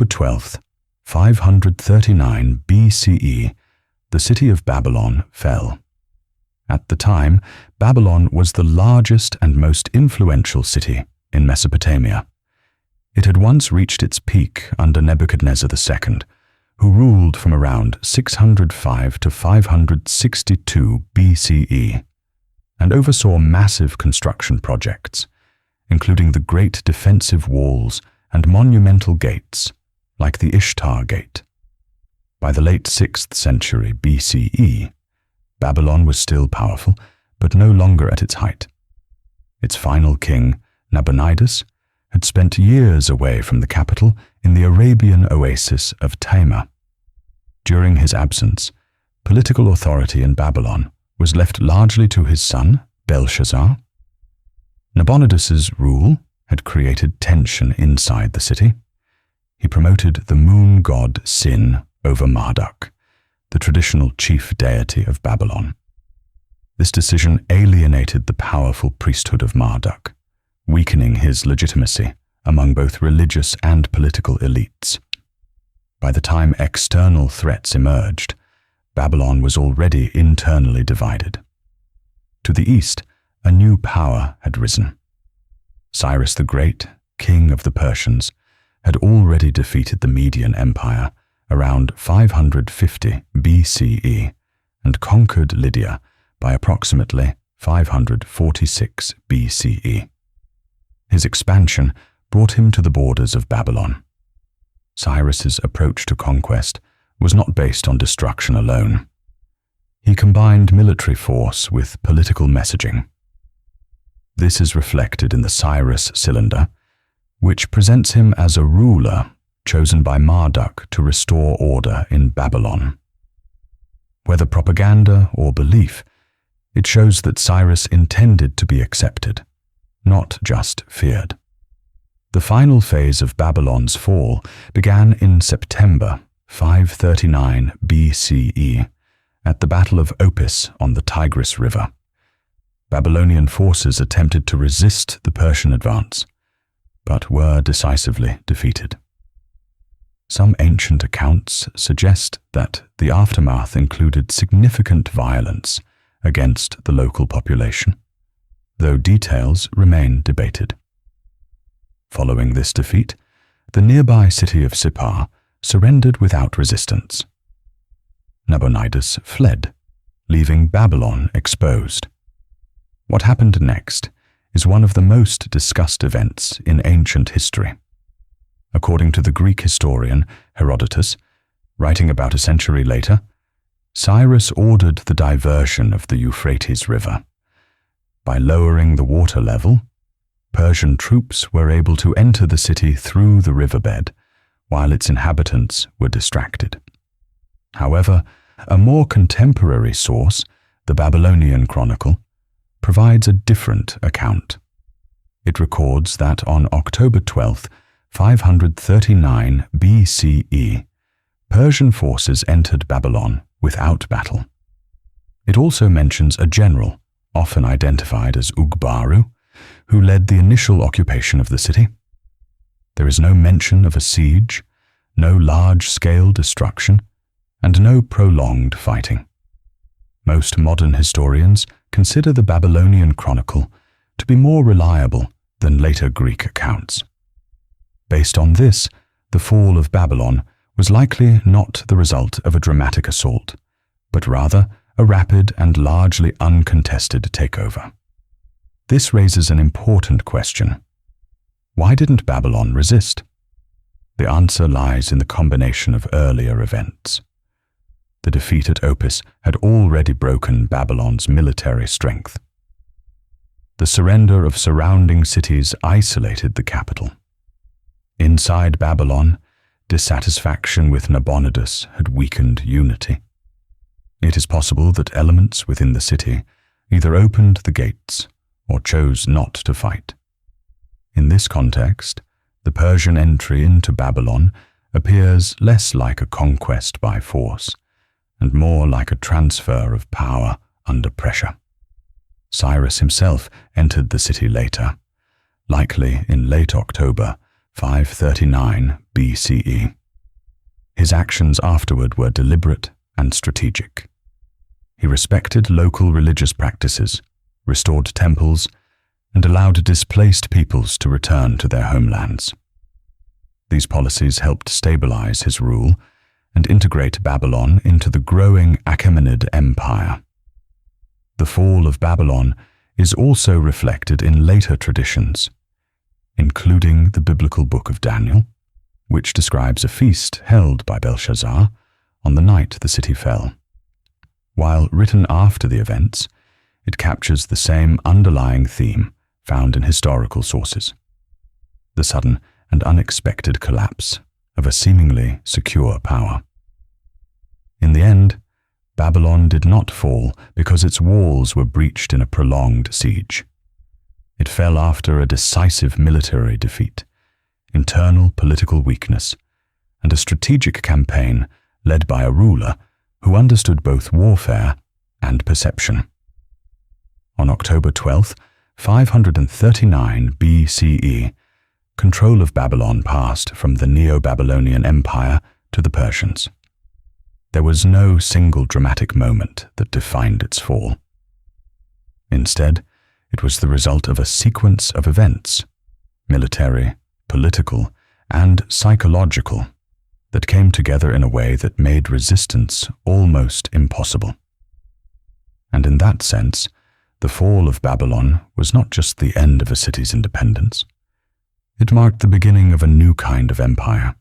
12th, 539 BCE, the city of Babylon fell. At the time, Babylon was the largest and most influential city in Mesopotamia. It had once reached its peak under Nebuchadnezzar II, who ruled from around 605 to 562 BCE, and oversaw massive construction projects, including the great defensive walls and monumental gates, like the Ishtar Gate. By the late 6th century BCE, Babylon was still powerful, but no longer at its height. Its final king, Nabonidus, had spent years away from the capital in the Arabian oasis of Taima. During his absence, political authority in Babylon was left largely to his son, Belshazzar. Nabonidus's rule had created tension inside the city. He promoted the moon god Sin over Marduk, the traditional chief deity of Babylon. This decision alienated the powerful priesthood of Marduk, weakening his legitimacy among both religious and political elites. By the time external threats emerged, Babylon was already internally divided. To the east, a new power had risen. Cyrus the Great, king of the Persians, had already defeated the Median Empire around 550 BCE and conquered Lydia by approximately 546 BCE. His expansion brought him to the borders of Babylon. Cyrus's approach to conquest was not based on destruction alone. He combined military force with political messaging. This is reflected in the Cyrus cylinder, which presents him as a ruler chosen by Marduk to restore order in Babylon. Whether propaganda or belief, it shows that Cyrus intended to be accepted, not just feared. The final phase of Babylon's fall began in September 539 BCE at the Battle of Opis on the Tigris River. Babylonian forces attempted to resist the Persian advance, but were decisively defeated. Some ancient accounts suggest that the aftermath included significant violence against the local population, though details remain debated. Following this defeat, the nearby city of Sippar surrendered without resistance. Nabonidus fled, leaving Babylon exposed. What happened next is one of the most discussed events in ancient history. According to the Greek historian Herodotus, writing about a century later, Cyrus ordered the diversion of the Euphrates River. By lowering the water level, Persian troops were able to enter the city through the riverbed, while its inhabitants were distracted. However, a more contemporary source, the Babylonian Chronicle, provides a different account. It records that on October 12, 539 BCE, Persian forces entered Babylon without battle. It also mentions a general, often identified as Ugbaru, who led the initial occupation of the city. There is no mention of a siege, no large-scale destruction, and no prolonged fighting. Most modern historians consider the Babylonian Chronicle to be more reliable than later Greek accounts. Based on this, the fall of Babylon was likely not the result of a dramatic assault, but rather a rapid and largely uncontested takeover. This raises an important question. Why didn't Babylon resist? The answer lies in the combination of earlier events. The defeat at Opis had already broken Babylon's military strength. The surrender of surrounding cities isolated the capital. Inside Babylon, dissatisfaction with Nabonidus had weakened unity. It is possible that elements within the city either opened the gates or chose not to fight. In this context, the Persian entry into Babylon appears less like a conquest by force and more like a transfer of power under pressure. Cyrus himself entered the city later, likely in late October 539 BCE. His actions afterward were deliberate and strategic. He respected local religious practices, restored temples, and allowed displaced peoples to return to their homelands. These policies helped stabilize his rule and integrate Babylon into the growing Achaemenid Empire. The fall of Babylon is also reflected in later traditions, including the biblical book of Daniel, which describes a feast held by Belshazzar on the night the city fell. While written after the events, it captures the same underlying theme found in historical sources: the sudden and unexpected collapse of a seemingly secure power. In the end, Babylon did not fall because its walls were breached in a prolonged siege. It fell after a decisive military defeat, internal political weakness, and a strategic campaign led by a ruler who understood both warfare and perception. On October 12, 539 BCE, control of Babylon passed from the Neo-Babylonian Empire to the Persians. There was no single dramatic moment that defined its fall. Instead, it was the result of a sequence of events, military, political, and psychological, that came together in a way that made resistance almost impossible. And in that sense, the fall of Babylon was not just the end of a city's independence. It marked the beginning of a new kind of empire,